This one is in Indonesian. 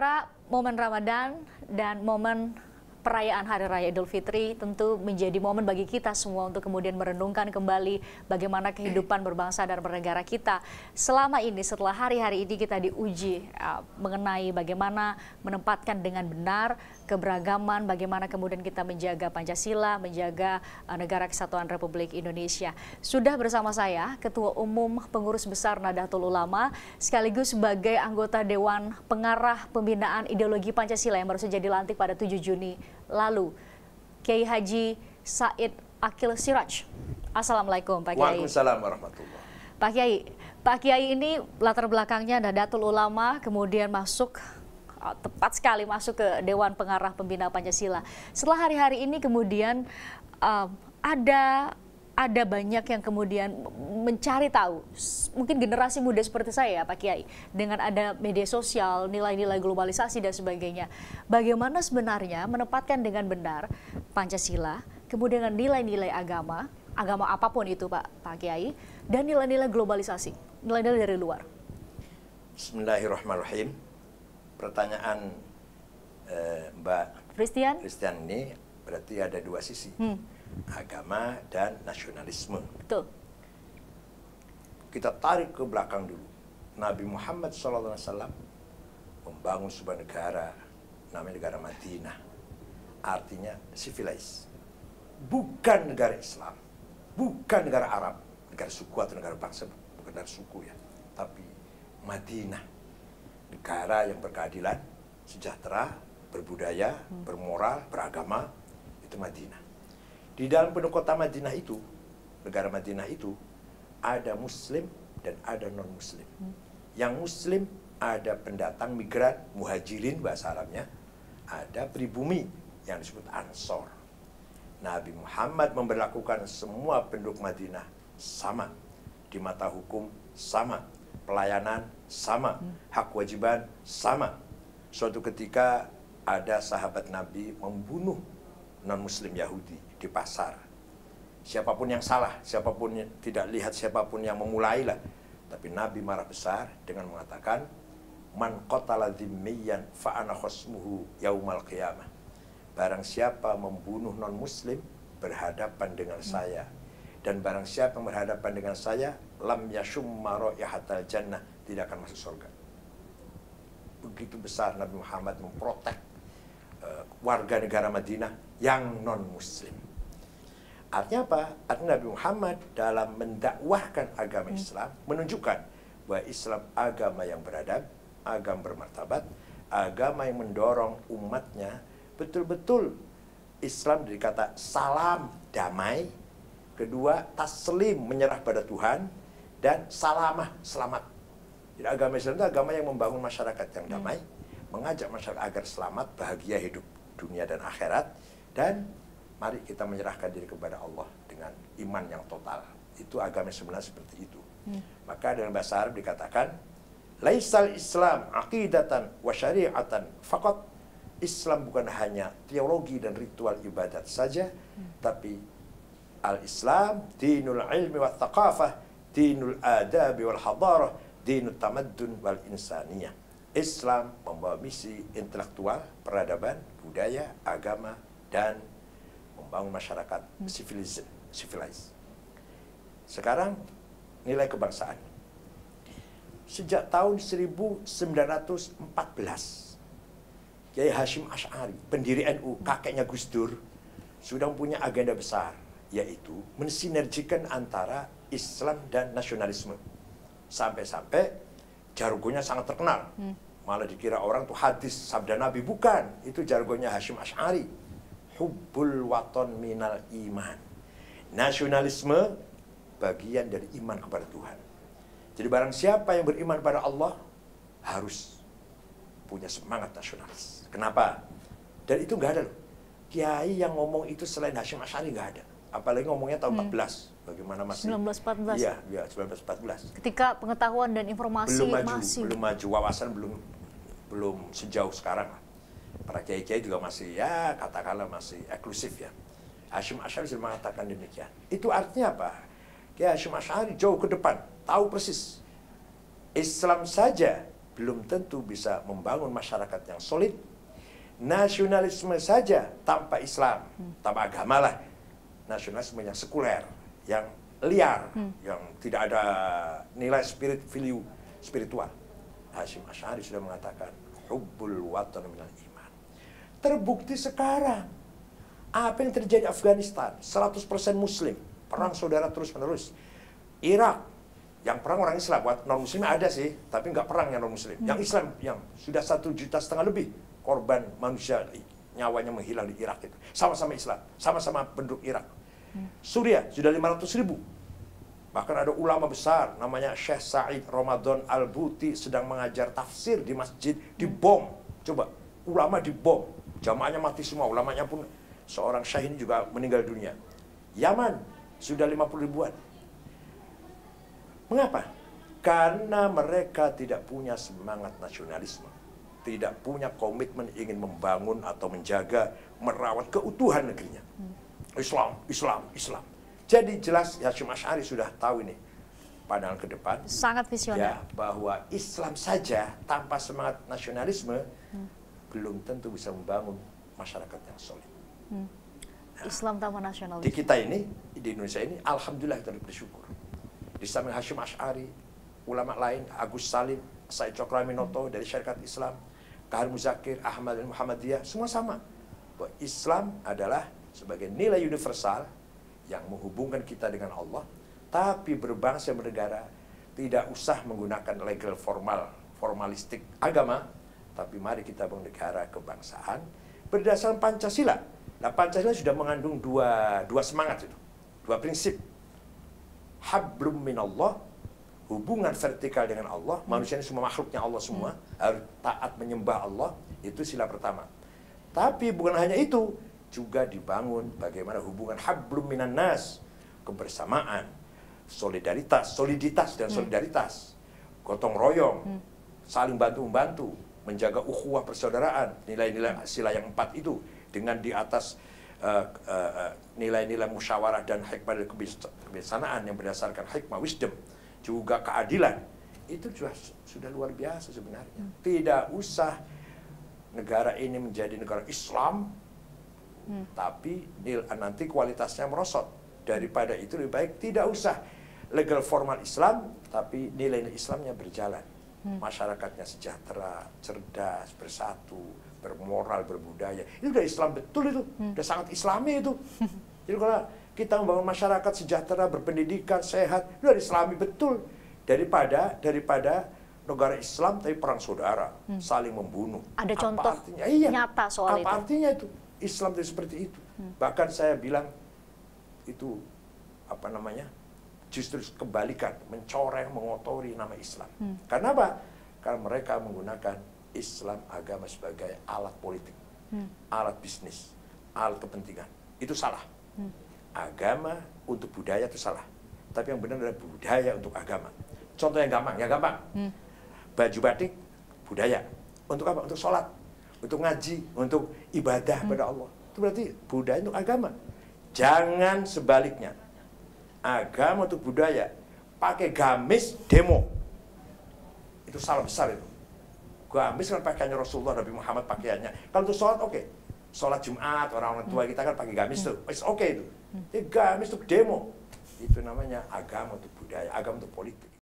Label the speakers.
Speaker 1: Saudara, momen Ramadan dan momen perayaan Hari Raya Idul Fitri tentu menjadi momen bagi kita semua untuk kemudian merenungkan kembali bagaimana kehidupan berbangsa dan bernegara kita. Selama ini, setelah hari-hari ini kita diuji mengenai bagaimana menempatkan dengan benar keberagaman, bagaimana kemudian kita menjaga Pancasila, menjaga Negara Kesatuan Republik Indonesia. Sudah bersama saya Ketua Umum Pengurus Besar Nahdlatul Ulama, sekaligus sebagai anggota Dewan Pengarah Pembinaan Ideologi Pancasila yang baru saja dilantik pada 7 Juni lalu, Kiai Haji Said Akil Siraj. Assalamualaikum Pak Kiai.
Speaker 2: Waalaikumsalam warahmatullahi.
Speaker 1: Pak Kiai ini latar belakangnya Nahdlatul Ulama, kemudian masuk tepat sekali masuk ke Dewan Pengarah Pembina Pancasila. Setelah hari-hari ini kemudian ada banyak yang kemudian mencari tahu, mungkin generasi muda seperti saya Pak Kiai, dengan ada media sosial, nilai-nilai globalisasi dan sebagainya. Bagaimana sebenarnya menempatkan dengan benar Pancasila, kemudian nilai-nilai agama apapun itu Pak Kiai, dan nilai-nilai globalisasi, nilai-nilai dari luar.
Speaker 2: Bismillahirrahmanirrahim. Pertanyaan Mbak Christian ini berarti ada dua sisi, agama dan nasionalisme.
Speaker 1: Betul.
Speaker 2: Kita tarik ke belakang dulu. Nabi Muhammad SAW membangun sebuah negara, namanya negara Madinah, artinya civilized. Bukan negara Islam, bukan negara Arab, negara suku atau negara bangsa, bukan negara suku ya, tapi Madinah. Negara yang berkeadilan, sejahtera, berbudaya, bermoral, beragama, itu Madinah. Di dalam penduduk kota Madinah itu, negara Madinah itu, ada Muslim dan ada non-Muslim. Yang Muslim ada pendatang migran, muhajirin bahasa Arabnya, ada pribumi yang disebut Ansor. Nabi Muhammad memberlakukan semua penduduk Madinah sama, di mata hukum sama, pelayanan sama, hak kewajiban sama. Suatu ketika ada sahabat Nabi membunuh non-Muslim Yahudi di pasar. Siapapun yang salah, siapapun yang tidak lihat, siapapun yang memulailah. Tapi Nabi marah besar dengan mengatakan, Man qatala dhimmiyan fa'ana khosmuhu yaumal qiyamah. Barang siapa membunuh non-Muslim berhadapan dengan saya. Dan barang siapa yang berhadapan dengan saya, lam yashumma ra'ihatal jannah, tidak akan masuk surga. Begitu besar Nabi Muhammad memprotek warga negara Madinah yang non-Muslim. Artinya apa? Artinya Nabi Muhammad dalam mendakwahkan agama Islam menunjukkan bahwa Islam agama yang beradab, agama bermartabat, agama yang mendorong umatnya betul-betul Islam dari kata salam damai, kedua taslim menyerah pada Tuhan, dan salamah selamat. Jadi agama Islam itu agama yang membangun masyarakat yang damai, mengajak masyarakat agar selamat, bahagia hidup dunia dan akhirat, dan mari kita menyerahkan diri kepada Allah dengan iman yang total. Itu agama sebenarnya seperti itu. Maka dalam bahasa Arab dikatakan, laisal Islam aqidatan wa syari'atan faqat. Islam bukan hanya teologi dan ritual ibadat saja, tapi al-Islam dinul ilmi wa thaqafah, dinul adabi wal hadarah, dinul tamaddun wal insaniyah. Islam membawa misi intelektual, peradaban, budaya, agama, dan membangun masyarakat civilized. Sekarang nilai kebangsaan. Sejak tahun 1914, Kiai Hashim Asy'ari, pendiri NU, kakeknya Gus Dur, sudah mempunyai agenda besar, yaitu mensinergikan antara Islam dan nasionalisme. Sampai-sampai jargonnya sangat terkenal. Malah dikira orang tuh hadis sabda Nabi. Bukan, itu jargonnya Hashim Asy'ari. Hubbul waton minal iman. Nasionalisme bagian dari iman kepada Tuhan. Jadi barang siapa yang beriman pada Allah harus punya semangat nasionalis. Kenapa? Dan itu nggak ada loh. Kiai yang ngomong itu selain Hashim Asy'ari nggak ada. Apalagi ngomongnya tahun 14. Bagaimana masih
Speaker 1: 1914.
Speaker 2: Iya, 1914.
Speaker 1: Ketika pengetahuan dan informasi
Speaker 2: belum maju, wawasan belum sejauh sekarang. Para kiai-kiai juga masih, ya katakanlah masih eksklusif ya. Hashim Asy'ari sudah mengatakan demikian. Itu artinya apa? Kiai Hashim Asy'ari jauh ke depan, tahu persis. Islam saja belum tentu bisa membangun masyarakat yang solid. Nasionalisme saja tanpa Islam, tanpa agama lah, nasionalisme yang sekuler, yang liar, yang tidak ada nilai spiritual. Hasyim Asy'ari sudah mengatakan, hubbul watan minal iman. Terbukti sekarang apa yang terjadi Afghanistan, 100% Muslim, perang saudara terus-menerus. Irak, yang perang orang Islam, buat non-Muslim ada sih, tapi nggak perang yang non-Muslim. Yang Islam, yang sudah 1,5 juta lebih korban manusia, nyawanya menghilang di Irak itu. Sama-sama Islam, sama-sama penduduk Irak. Suriah, sudah 500.000. Bahkan ada ulama besar, namanya Syekh Said Ramadan Al-Buti, sedang mengajar tafsir di masjid, dibom. Coba, ulama dibom, jamaahnya mati semua, ulamanya pun, seorang syekh ini juga meninggal dunia. Yaman, sudah 50 ribuan. Mengapa? Karena mereka tidak punya semangat nasionalisme, tidak punya komitmen ingin membangun atau menjaga, merawat keutuhan negerinya. Islam, Islam, Islam. Jadi jelas Hasyim Asy'ari sudah tahu ini pandangan ke depan.
Speaker 1: Sangat visioner.
Speaker 2: Ya, bahwa Islam saja tanpa semangat nasionalisme belum tentu bisa membangun masyarakat yang solid.
Speaker 1: Islam tanpa nasionalisme.
Speaker 2: Di kita ini, di Indonesia ini, alhamdulillah kita bersyukur. Di samping Hasyim Asy'ari, ulama lain, Agus Salim, Said Cokroaminoto dari Syarikat Islam, Kahar Muzakir, Ahmad dan Muhammadiyah, semua sama. Bahwa Islam adalah sebagai nilai universal yang menghubungkan kita dengan Allah, tapi berbangsa bernegara tidak usah menggunakan legal formalistik agama, tapi mari kita bangun negara kebangsaan berdasarkan Pancasila. Nah, Pancasila sudah mengandung dua semangat itu, dua prinsip. Hablum minallah, hubungan vertikal dengan Allah, manusia ini semua makhluknya Allah semua, harus taat menyembah Allah, itu sila pertama. Tapi bukan hanya itu, juga dibangun bagaimana hubungan hablum minan nas, kebersamaan, soliditas dan solidaritas, gotong royong, saling bantu-membantu, menjaga ukhuwah persaudaraan, nilai-nilai sila yang 4 itu, dengan di atas nilai-nilai musyawarah dan hikmah dan kebijaksanaan yang berdasarkan hikmah, wisdom, juga keadilan. Itu sudah luar biasa sebenarnya. Tidak usah negara ini menjadi negara Islam, tapi nanti kualitasnya merosot. Daripada itu lebih baik tidak usah legal formal Islam, tapi nilai-nilai Islamnya berjalan. Masyarakatnya sejahtera, cerdas, bersatu, bermoral, berbudaya. Itu udah Islam betul itu, udah sangat Islami itu. Jadi kalau kita membangun masyarakat sejahtera, berpendidikan, sehat, itu udah Islami betul. Daripada negara Islam tapi perang saudara, saling membunuh.
Speaker 1: Ada contoh
Speaker 2: artinya? Iya.
Speaker 1: Nyata soal itu.
Speaker 2: Apa artinya itu? Islam itu seperti itu. Bahkan saya bilang itu justru kebalikan, mencoreng, mengotori nama Islam. Karena apa? Karena mereka menggunakan Islam agama sebagai alat politik, alat bisnis, alat kepentingan. Itu salah. Agama untuk budaya itu salah. Tapi yang benar adalah budaya untuk agama. Contoh yang gampang, baju batik, budaya. Untuk apa? Untuk sholat, untuk ngaji, untuk ibadah pada Allah. Itu berarti budaya untuk agama. Jangan sebaliknya. Agama untuk budaya, pakai gamis demo. Itu salah besar itu. Gamis kan pakaiannya Rasulullah, Nabi Muhammad pakaiannya. Kalau untuk sholat oke. Sholat Jumat, orang-orang tua kita kan pakai gamis tuh. Oke itu. Gamis untuk demo. Itu namanya agama untuk budaya, agama untuk politik.